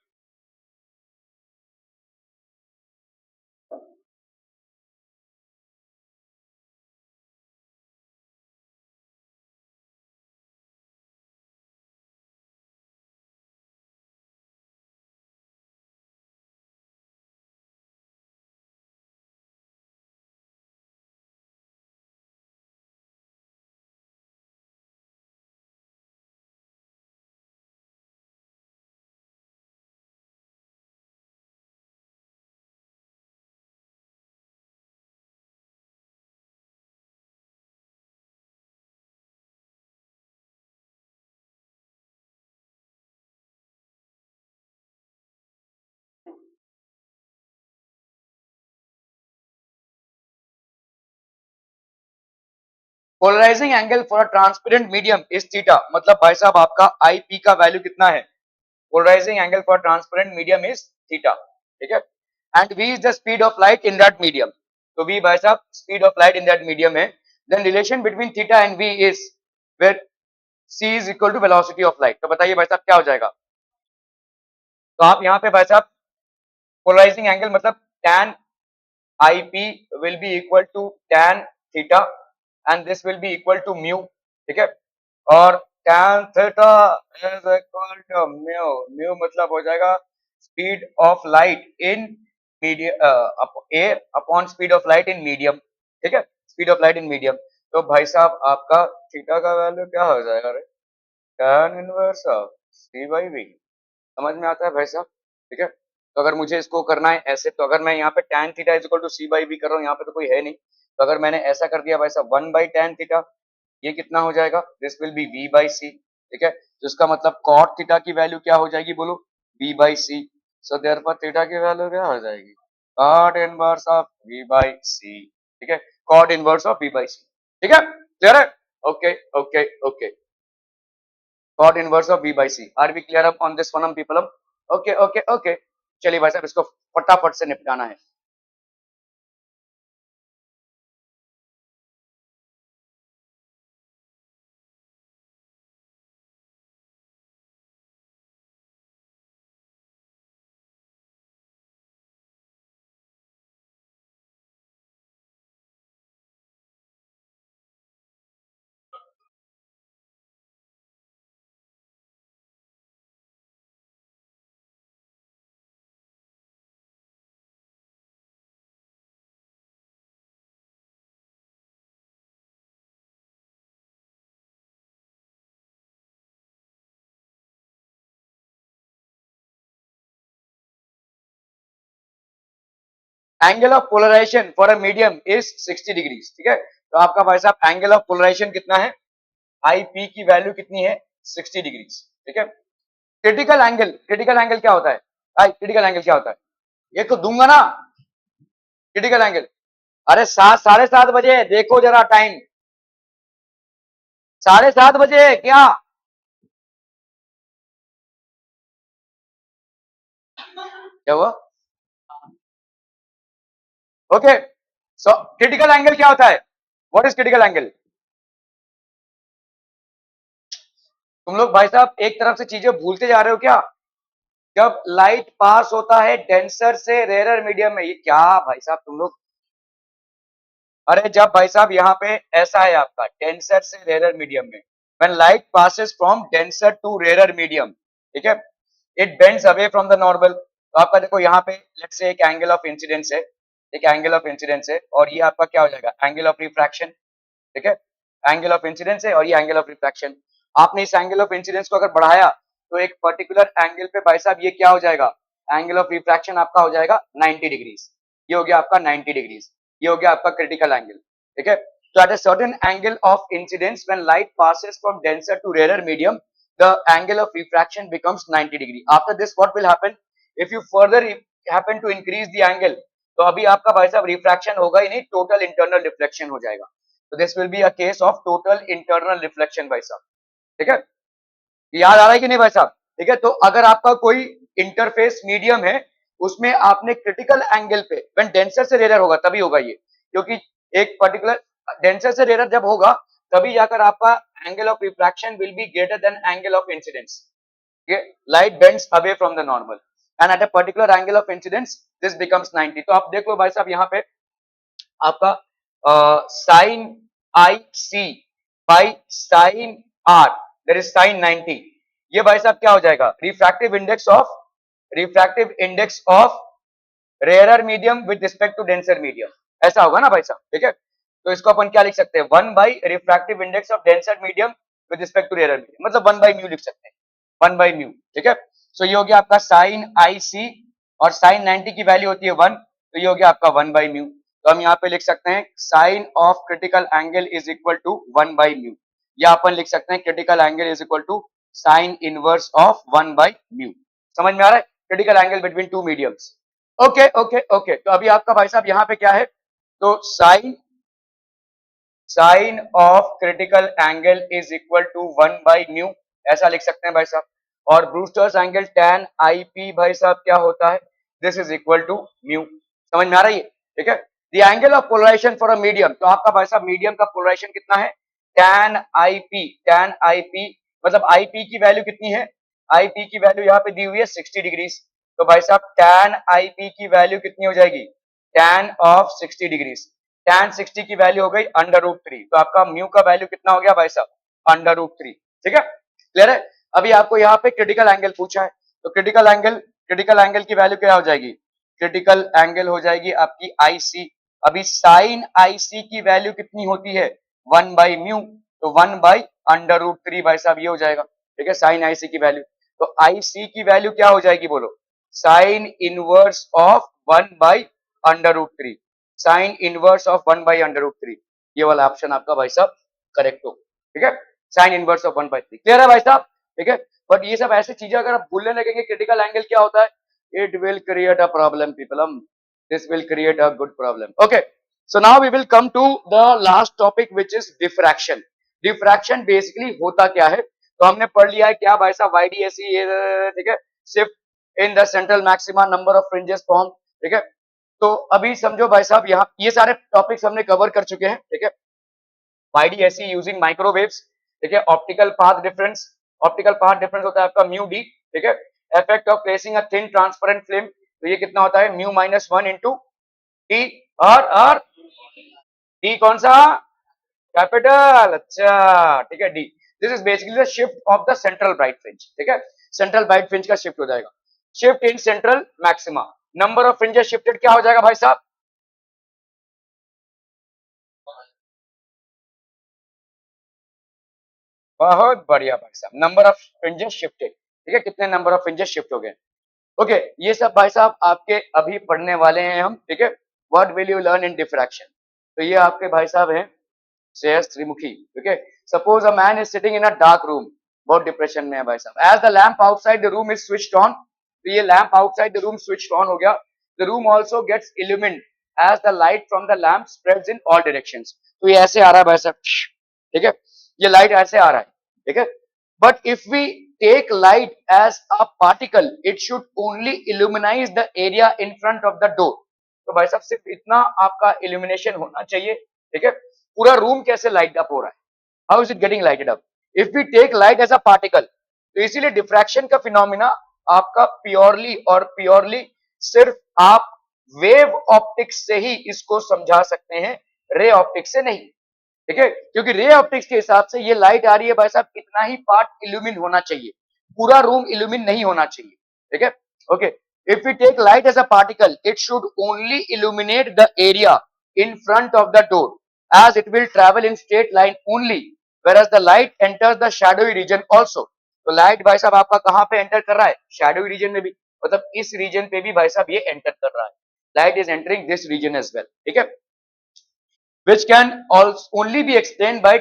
Speaker 1: Polarizing angle for a transparent medium is theta, मतलब भाई साहब आपका I P का value कितना है? Polarizing angle for transparent medium is theta, ठीक है। And v is the speed of light in that medium, तो v भाई साहब speed of light in that medium है। Then relation between theta and v is where c is equal to velocity of light. तो बताइए भाई साहब क्या हो जाएगा? तो आप यहाँ पे भाई साहब पोलराइजिंग एंगल मतलब tan ip will be equal to tan theta and this will be equal to mu, ठीक है। और tan theta is equal to mu, mu मतलब हो जाएगा speed of light in medium air upon speed of light in medium, ठीक है, speed of light in medium. तो भाई साहब आपका थीटा का वैल्यू क्या हो जाएगा रे? tan inverse of c by v, समझ में आता है भाई साहब, ठीक है। तो अगर मुझे इसको करना है ऐसे, तो अगर मैं यहाँ पे tan theta is equal to c by v कर रहा हूँ, यहाँ पे तो कोई है नहीं, तो अगर मैंने ऐसा कर दिया भाई साहब 1 बाई tan थीटा, ये कितना हो जाएगा? This will B v by c, ठीक है। तो इसका मतलब cot थीटा की वैल्यू क्या हो जाएगी बोलो? v by c। So therefore theta की वैल्यू क्या हो जाएगी? cot inverse of v by c, ठीक है, cot inverse of v by c, ठीक है, क्लियर है? Okay okay okay, cot inverse of v by c। Are we clear up on this one, people? Okay, okay, okay। चलिए भाई साहब इसको फटाफट से निपटाना है। Angle of polarization for a medium is 60 degree, ठीक है। तो आपका भाई साहब एंगल ऑफ पोलराइजेशन कितना है? आई पी की वैल्यू कितनी है? 60 डिग्री, ठीक है। क्रिटिकल एंगल, क्रिटिकल एंगल क्या होता है? क्रिटिकल एंगल क्या होता है? ये तो दूंगा ना क्रिटिकल एंगल। अरे 7:30 बजे देखो जरा टाइम, 7:30 बजे क्या? क्या हुआ? ओके, सो क्रिटिकल एंगल क्या होता है? What is critical angle? तुम लोग भाई साहब एक तरफ से चीजें भूलते जा रहे हो क्या? जब लाइट पास होता है डेंसर से रेयर मीडियम में, ये क्या भाई साहब तुम लोग? अरे जब भाई साहब यहाँ पे ऐसा है आपका डेंसर से रेयर मीडियम में, when light passes from denser to rare medium, ठीक है, it bends away from the normal. तो आपका देखो यहाँ पे लेट्स से एक एंगल ऑफ इंसिडेंस है, एक एंगल ऑफ इंसिडेंस है, और ये आपका क्या हो जाएगा? एंगल ऑफ रिफ्रैक्शन, ठीक है, एंगल ऑफ इंसिडेंस है और ये एंगल ऑफ रिफ्रैक्शन। आपने इस एंगल ऑफ इंसिडेंस को अगर बढ़ाया तो एक पर्टिकुलर एंगल पे भाई साहब ये क्या हो जाएगा? एंगल ऑफ रिफ्रैक्शन आपका हो जाएगा 90 डिग्रीज, ये हो गया आपका 90 डिग्रीज, ये हो गया आपका क्रिटिकल एंगल, ठीक है। तो at a certain angle of incidence when light passes from denser to rarer medium, the angle of refraction becomes 90 degree। After this what will happen? If you further happen to increase the angle, तो अभी आपका भाई साहब refraction होगा ही नहीं, total internal reflection हो जाएगा। तो this will be a case of total internal reflection भाई साहब, ठीक है। याद आ रहा है कि नहीं भाई साहब? ठीक है, तो अगर आपका कोई इंटरफेस मीडियम है, उसमें आपने क्रिटिकल एंगल पे व्हेन डेंसर से रेयर होगा तभी होगा ये, क्योंकि एक पर्टिकुलर डेंसर से रेयर जब होगा तभी जाकर आपका angle of refraction will be greater than angle of incidence. Light bends away from the normal and at a particular angle of incidence this becomes 90। तो आप देख लो भाई साहब यहाँ पे आपका sine i c by sine r that is sine 90, ये भाई साहब क्या हो जाएगा? Refractive index of rarer medium with respect to denser medium, ऐसा होगा ना भाई साहब, ठीक है। तो इसको अपन क्या लिख सकते हैं? 1 by refractive index of denser medium with respect to rarer medium, मतलब 1 बाई म्यू लिख सकते हैं, 1 बाई म्यू, ठीक है। सो ये हो गया आपका साइन आई सी, और साइन 90 की वैल्यू होती है 1, तो ये हो गया आपका 1 बाई म्यू। तो हम यहाँ पे लिख सकते हैं sine of critical angle is equal to 1 by mu, या अपन लिख सकते हैं critical angle is equal to sine inverse of 1 by mu. समझ में आ रहा है? Critical angle between two mediums. Okay okay okay, तो अभी आपका भाई साहब यहाँ पे क्या है? तो sine sine of critical angle is equal to 1/μ, ऐसा लिख सकते हैं भाई साहब। और Brewster's angle tan I P भाई साहब क्या होता है, this is equal to mu. समझ में आ रही है? ठीक है। The angle of polarization for a medium, तो आपका भाई साहब मीडियम का पोलराइजेशन कितना है, tan I P. tan I p मतलब आई पी की वैल्यू कितनी है, आई पी की वैल्यू यहाँ पे दी हुई है 60 डिग्रीज। तो भाई साहब tan आई पी की वैल्यू कितनी हो जाएगी, tan ऑफ 60 डिग्रीज। tan 60 की वैल्यू हो गई √3, तो आपका म्यू का वैल्यू कितना हो गया भाई साहब, √3। ठीक है, क्लियर है। अभी आपको यहाँ पे क्रिटिकल एंगल पूछा है, तो क्रिटिकल एंगल की वैल्यू क्या हो जाएगी, क्रिटिकल एंगल हो जाएगी आपकी आईसी। अभी साइन आईसी की वैल्यू कितनी होती है, 1/μ, तो 1/√3 भाई साहब ये हो जाएगा। ठीक है, साइन आईसी की वैल्यू, तो आईसी की वैल्यू क्या हो जाएगी बोलो, sign inverse of 1/√3, sign inverse of 1/√3, ये वाला ऑप्शन आपका भाई साहब करेक्ट हो। ठीक है, साइन इनवर्स ऑफ 1/3, क्लियर है भाई साहब। ठीक है, बट ये सब ऐसी चीजें अगर आप भूलने लगेंगे, क्रिटिकल एंगल क्या होता है, it will create a problem people, this will create a good problem, okay। So now we will come to the last topic which is diffraction। diffraction basically होता क्या है, तो हमने पढ़ लिया है क्या भाई साहब, YDSE, ठीक है, shift in the central maxima, number of fringes form। ठीक है, तो अभी समझो भाई साहब यहाँ ये सारे टॉपिक्स हमने कवर कर चुके हैं। ठीक है, YDSE यूजिंग माइक्रोवेव्स। ठीक है, optical path difference, optical path difference होता है आपका म्यू डी। ठीक है, effect of placing a thin transparent film, तो ये कितना होता है, μ-1 इंटू टी। और डी कौन सा, कैपिटल, अच्छा ठीक है D. This is basically the shift of the central bright fringe. ठीक है, सेंट्रल ब्राइट फ्रिंज का शिफ्ट हो जाएगा, shift in central maxima, number of fringes shifted क्या हो जाएगा भाई साहब, बहुत बढ़िया भाई साहब, नंबर ऑफ फ्रिंजेस शिफ्टेड। ठीक है, कितने नंबर ऑफ फ्रिंजेस शिफ्ट हो गए, ओके ये सब भाई साहब आपके अभी पढ़ने वाले हैं हम। ठीक है, what will you learn in diffraction, तो ये आपके भाई साहब हैं श्रेयस त्रिमुखी। ठीक है, suppose a man is sitting in a dark room, बहुत डिप्रेशन में है भाई साहब, as the lamp outside the room is switched on, तो ये lamp outside the room switched on हो गया, the room also gets illumined as the light from the lamp spreads in all directions, तो ये ऐसे आ रहा है भाई साहब। ठीक है, ये लाइट ऐसे आ रहा है। ठीक है, but if we take light as a particle, it should only illuminize the area in front of the door, तो भाई साहब सिर्फ इतना आपका इल्यूमिनेशन होना चाहिए। ठीक है, पूरा रूम कैसे लाइट अप हो रहा है, how is it getting lighted up, if we take light as a particle, तो इसीलिए डिफ्रैक्शन का फिनोमिना आपका प्योरली और प्योरली सिर्फ आप वेव ऑप्टिक्स से ही इसको समझा सकते हैं, रे ऑप्टिक्स से नहीं। ठीक है, क्योंकि रे ऑप्टिक्स के हिसाब से ये लाइट आ रही है भाई साहब, इतना ही पार्ट इल्यूमिन होना चाहिए, पूरा रूम इल्यूमिन नहीं होना चाहिए। ठीक है, okay, if we take light as a particle, it should only illuminate the area in front of the door, as it will travel in straight line only, whereas the light enters the shadowy region also। तो light भाई साहब आपका कहां पे enter कर रहा है, शैडोवी reason में भी, मतलब इस रीजन पे भी भाई साहब ये एंटर कर रहा है, light is entering this region as well. ठीक है, which can also only be explained by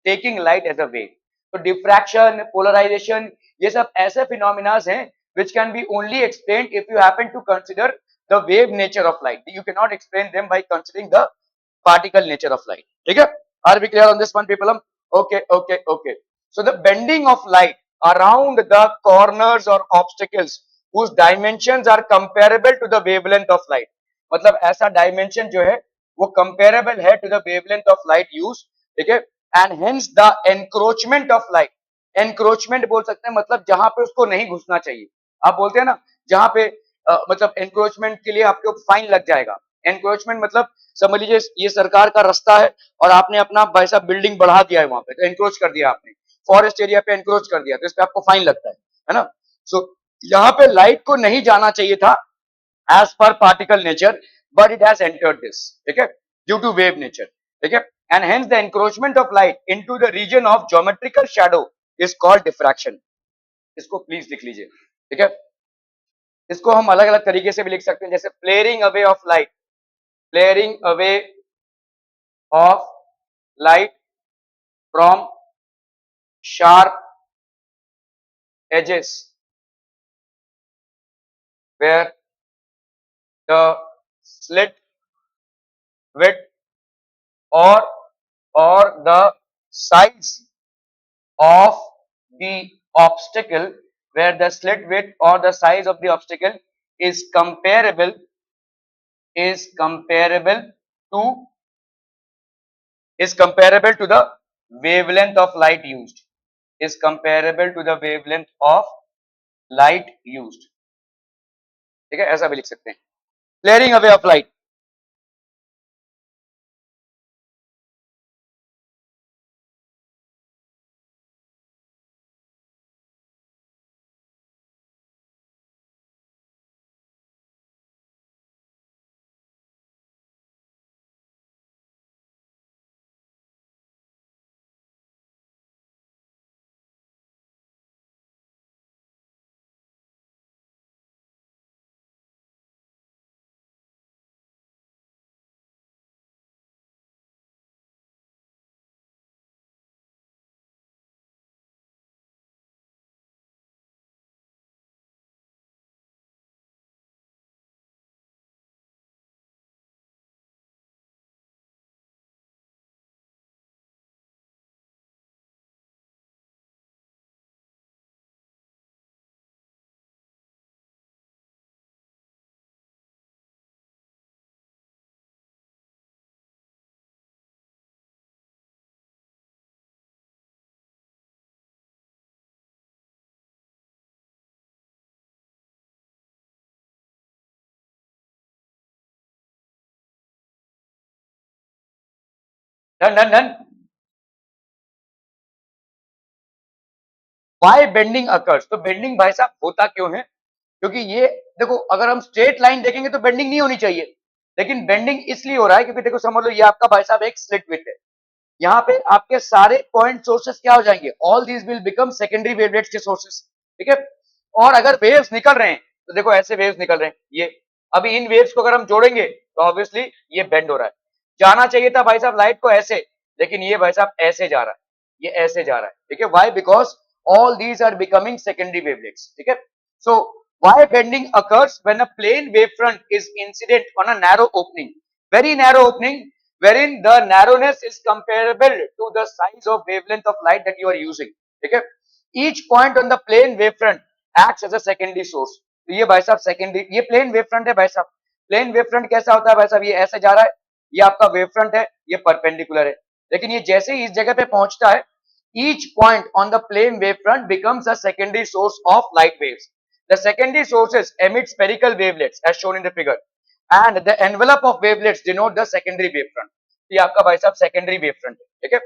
Speaker 1: taking light as a wave। तो diffraction, polarization, ये सब ऐसे phenomena हैं which can be only explained if you happen to consider the wave nature of light, you cannot explain them by considering the particle nature of light। ठीक है, are we clear on this one people? Okay, okay, okay। So the bending of light around the corners or obstacles whose dimensions are comparable to the wavelength of light, मतलब ऐसा dimension जो है वो comparable है to the wavelength of light use. ठीक है, and hence the encroachment of light, encroachment बोल सकते हैं मतलब जहां पे उसको नहीं घुसना चाहिए, आप बोलते हैं ना जहां पे मतलब एनक्रोचमेंट के लिए आपके फाइन लग जाएगा। एनक्रोचमेंट मतलब समझ लीजिए ये सरकार का रास्ता है और आपने अपना भाई साहब बिल्डिंग बढ़ा दिया है वहां पे, तो एनक्रोच कर दिया आपने, फॉरेस्ट एरिया पे एनक्रोच कर दिया, तो इस पे आपको फाइन लगता है ना। सो यहाँ पे लाइट को नहीं जाना चाहिए था as per particle nature, but it has entered this। ठीक है, due to wave nature। ठीक है, and hence the encroachment of light into the region of geometrical shadow is called diffraction। इसको प्लीज लिख लीजिए। ठीक है, इसको हम अलग अलग तरीके से भी लिख सकते हैं, जैसे flaring away of light, flaring away of light from sharp edges where the slit width or or the size of the obstacle, where the slit width or the size of the obstacle is comparable to the wavelength of light used, is comparable to the wavelength of light used. ठीक है, ऐसा भी लिख सकते हैं. Clearing away of light. Done, done, done. Why bending occurs? तो bending भाई साहब होता क्यों है? क्योंकि ये देखो, अगर हम स्ट्रेट लाइन देखेंगे तो बेंडिंग नहीं होनी चाहिए, लेकिन बेंडिंग इसलिए हो रहा है क्योंकि देखो समझ लो ये आपका भाई साहब एक स्लिट विड्थ है. यहाँ पे आपके सारे पॉइंट सोर्सेस क्या हो जाएंगे? All these will become secondary wavelets के सोर्सेस. ठीक है. और अगर वेव्स निकल रहे हैं तो देखो ऐसे वेव्स निकल रहे हैं, ये अभी इन वेव्स को अगर हम जोड़ेंगे तो ऑब्वियसली ये बेंड हो रहा है. जाना चाहिए था भाई साहब लाइट को ऐसे, लेकिन ये भाई साहब ऐसे जा रहा है, ये ऐसे जा रहा है. ठीक है. Why? Because all these are becoming secondary wavelets. ठीक है. So why bending occurs? When a plane wavefront is incident on a narrow opening, very narrow opening, wherein the narrowness is comparable to the size of wavelength of light that you are using. ठीक है. Each point on the plane wavefront acts as a secondary source. तो ये भाई साहब secondary, ये plane wavefront है भाई साहब. प्लेन वेवफ्रंट कैसा होता है भाई साहब? ये ऐसे जा रहा है, ये आपका वेवफ्रंट है, ये परपेंडिकुलर है. लेकिन ये जैसे ही इस जगह पे पहुंचता है, each point on the plane wavefront becomes a secondary source of light waves. The secondary sources emit spherical wavelets as shown in the figure, and the envelope of wavelets denote the secondary wavefront. ये आपका भाई साहब secondary wavefront है. ठीक है.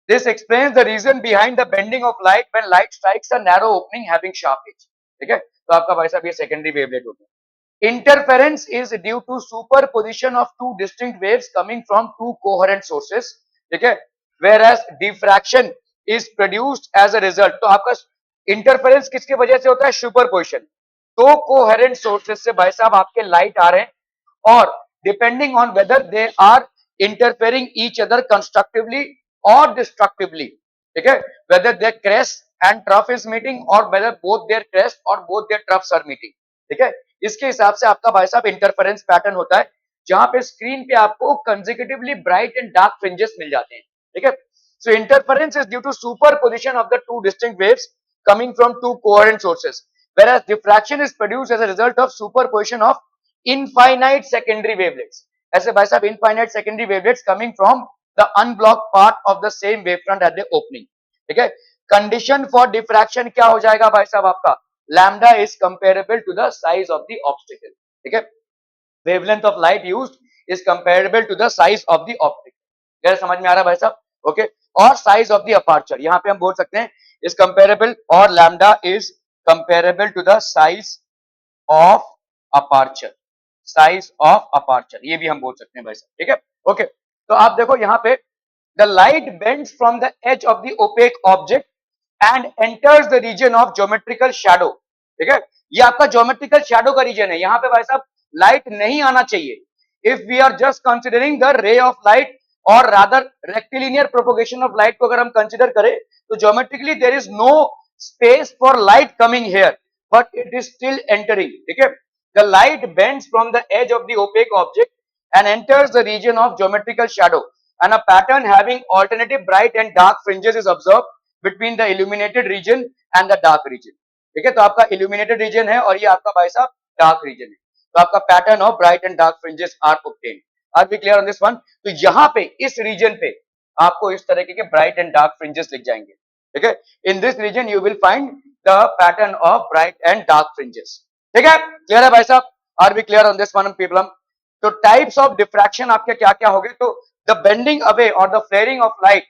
Speaker 1: This explains the reason behind the bending of light when light strikes a narrow opening having sharp edge. ठीक है. तो आपका भाई साहब ये secondary wavelet होता है. Interference is due to superposition of two distinct waves coming from two coherent sources. ठीक है. Whereas diffraction is produced as a result. तो आपका इंटरफेरेंस किसकी वजह से होता है? सुपरपोजिशन. दो कोहेरेंट सोर्सेस से भाई साहब आपके लाइट आ रहे हैं, और depending on whether they are interfering each other constructively और डिस्ट्रक्टिवली. ठीक है. Whether their crest and trough is meeting और वेदर बोथ देयर क्रेस्ट और both their troughs are meeting. ठीक है. इसके हिसाब से आपका भाई साहब इंटरफेरेंस पैटर्न होता है, जहां पे स्क्रीन पे आपको consecutively bright and dark fringes मिल जाते हैं. ठीक है. So interference is due to superposition of the two distinct waves coming from two coherent sources, whereas diffraction is produced as a result of superposition of infinite secondary wavelets. ऐसे भाई साहब infinite secondary wavelets coming from the unblocked part of the same wavefront at the opening. ठीक है. Condition for diffraction क्या हो जाएगा भाई साहब आपका? Lambda is comparable to the size of the obstacle. ठीक है. Wavelength of light used is comparable to the size of the optic. क्या समझ में आ रहा है भाई साहब? ओके. और साइज ऑफ द अपर्चर, यहां पे हम बोल सकते हैं इज कंपेरेबल, और lambda is comparable to the size of aperture. Size of aperture ये भी हम बोल सकते हैं भाई साहब. ठीक है. ओके. तो आप देखो यहां पे the light bends from the edge of the opaque object and enters the region of geometrical shadow. ठीक है. ये आपका ज्योमेट्रिकल शैडो का रीजन है. यहां पे भाई साहब लाइट नहीं आना चाहिए. If we are just considering the ray of light और rather rectilinear propagation of light को अगर हम कंसिडर करें तो geometrically there is no space for light coming here, but it is still entering. ठीक है. The light bends from the edge of the opaque object and enters the region of geometrical shadow. and a pattern having alternative bright and dark fringes is observed between the illuminated region and the dark region. ठीक है, तो आपका illuminated region है और ये आपका भाई साहब dark region है, तो आपका pattern of bright and dark fringes are obtained. Are we clear on this one? तो यहाँ पे इस region पे आपको इस तरीके के bright and dark fringes लिख जाएंगे. ठीक है, in this region you will find the pattern of bright and dark fringes. ठीक है, clear है भाई साहब? Are we clear on this one people? तो types of diffraction आपके क्या क्या हो गए? तो the bending away or the flaring of light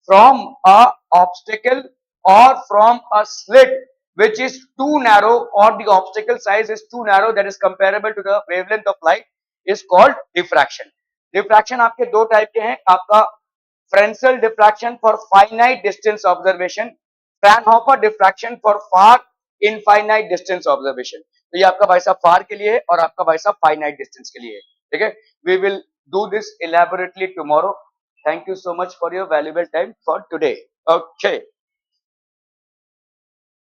Speaker 1: from a obstacle or from a slit which is too narrow or the obstacle size is too narrow that is comparable to the wavelength of light is called diffraction. Diffraction आपके दो type के हैं, आपका Fresnel diffraction for finite distance observation, Fraunhofer diffraction for far infinite distance observation. तो ये आपका भाई साहब फार के लिए है और आपका भाई साहब फाइनाइट डिस्टेंस के लिए है. ठीक है, we will do this elaborately tomorrow. Thank you so much for your valuable time for today. Okay.